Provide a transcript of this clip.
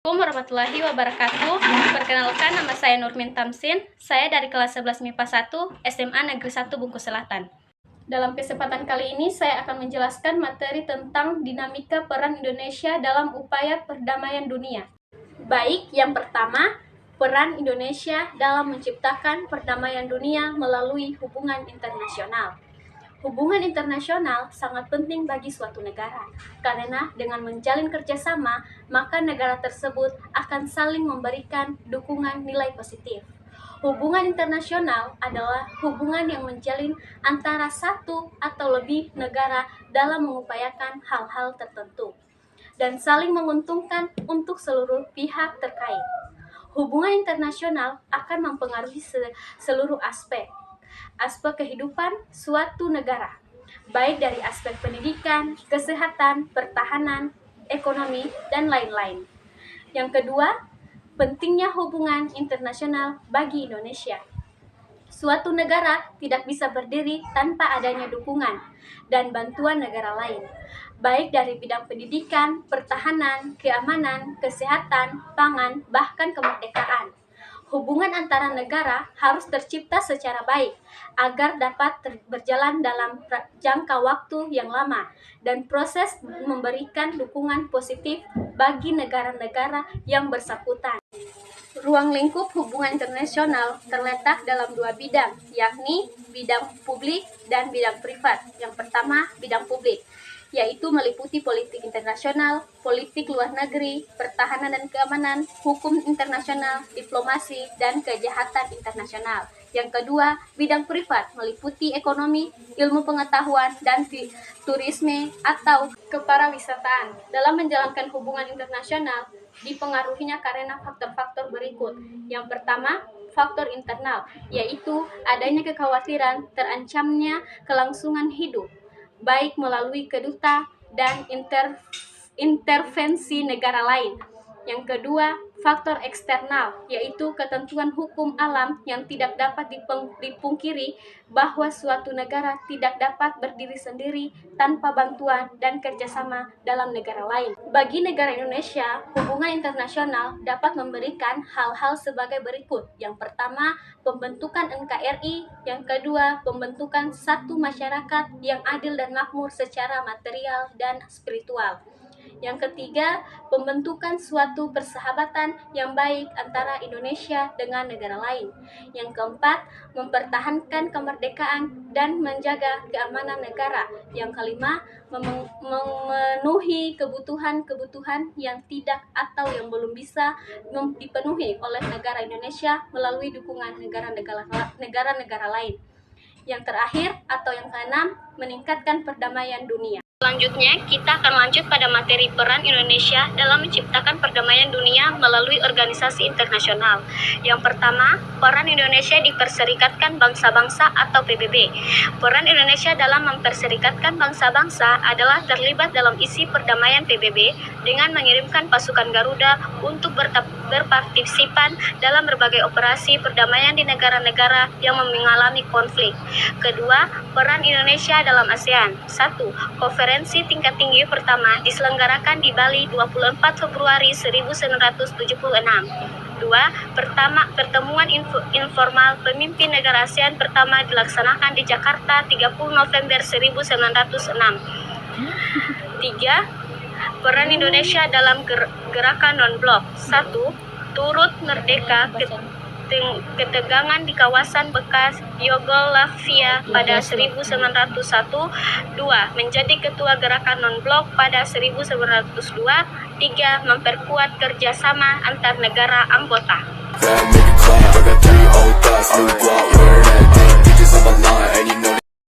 Assalamualaikum warahmatullahi wabarakatuh. Perkenalkan, nama saya Nurmin Tamsin. Saya dari kelas 11 MIPA 1 SMA Negeri 1 Bungkus Selatan. Dalam kesempatan kali ini saya akan menjelaskan materi tentang dinamika peran Indonesia dalam upaya perdamaian dunia. Baik, yang pertama, peran Indonesia dalam menciptakan perdamaian dunia melalui hubungan internasional. Hubungan internasional sangat penting bagi suatu negara, karena dengan menjalin kerjasama, maka negara tersebut akan saling memberikan dukungan nilai positif. Hubungan internasional adalah hubungan yang menjalin antara satu atau lebih negara dalam mengupayakan hal-hal tertentu, dan saling menguntungkan untuk seluruh pihak terkait. Hubungan internasional akan mempengaruhi seluruh aspek kehidupan suatu negara, baik dari aspek pendidikan, kesehatan, pertahanan, ekonomi, dan lain-lain. Yang kedua, pentingnya hubungan internasional bagi Indonesia. Suatu negara tidak bisa berdiri tanpa adanya dukungan dan bantuan negara lain, baik dari bidang pendidikan, pertahanan, keamanan, kesehatan, pangan, bahkan kemerdekaan. Hubungan antara negara harus tercipta secara baik agar dapat berjalan dalam jangka waktu yang lama dan proses memberikan dukungan positif bagi negara-negara yang bersangkutan. Ruang lingkup hubungan internasional terletak dalam dua bidang, yakni bidang publik dan bidang privat. Yang pertama, bidang publik, yaitu meliputi politik internasional, politik luar negeri, pertahanan dan keamanan, hukum internasional, diplomasi, dan kejahatan internasional. Yang kedua, bidang privat meliputi ekonomi, ilmu pengetahuan, dan turisme atau keparawisataan. Dalam menjalankan hubungan internasional, dipengaruhinya karena faktor-faktor berikut. Yang pertama, faktor internal, yaitu adanya kekhawatiran terancamnya kelangsungan hidup, baik melalui kedutaan dan intervensi negara lain. Yang kedua, faktor eksternal, yaitu ketentuan hukum alam yang tidak dapat dipungkiri bahwa suatu negara tidak dapat berdiri sendiri tanpa bantuan dan kerjasama dalam negara lain. Bagi negara Indonesia, hubungan internasional dapat memberikan hal-hal sebagai berikut. Yang pertama, pembentukan NKRI. Yang kedua, pembentukan satu masyarakat yang adil dan makmur secara material dan spiritual. Yang ketiga, pembentukan suatu persahabatan yang baik antara Indonesia dengan negara lain. Yang keempat, mempertahankan kemerdekaan dan menjaga keamanan negara. Yang kelima, memenuhi kebutuhan-kebutuhan yang tidak atau yang belum bisa dipenuhi oleh negara Indonesia melalui dukungan negara-negara lain. Yang terakhir atau yang keenam, meningkatkan perdamaian dunia. Selanjutnya, kita akan lanjut pada materi peran Indonesia dalam menciptakan perdamaian dunia melalui organisasi internasional. Yang pertama, peran Indonesia di Perserikatan Bangsa-Bangsa atau PBB. Peran Indonesia dalam memperserikatkan bangsa-bangsa adalah terlibat dalam isi perdamaian PBB dengan mengirimkan pasukan Garuda untuk berpartisipan dalam berbagai operasi perdamaian di negara-negara yang mengalami konflik. Kedua, peran Indonesia dalam ASEAN. 1. Konferensi tingkat tinggi pertama diselenggarakan di Bali 24 Februari 1976. 2. Pertemuan informal pemimpin negara ASEAN pertama dilaksanakan di Jakarta 30 November 1906. 3. Peran Indonesia dalam gerakan non-blok. 1. Turut merdeka ketegangan di kawasan bekas Yugoslavia pada 1901. 2. Menjadi ketua gerakan non-blok pada 1902. 3. Memperkuat kerjasama antar negara anggota.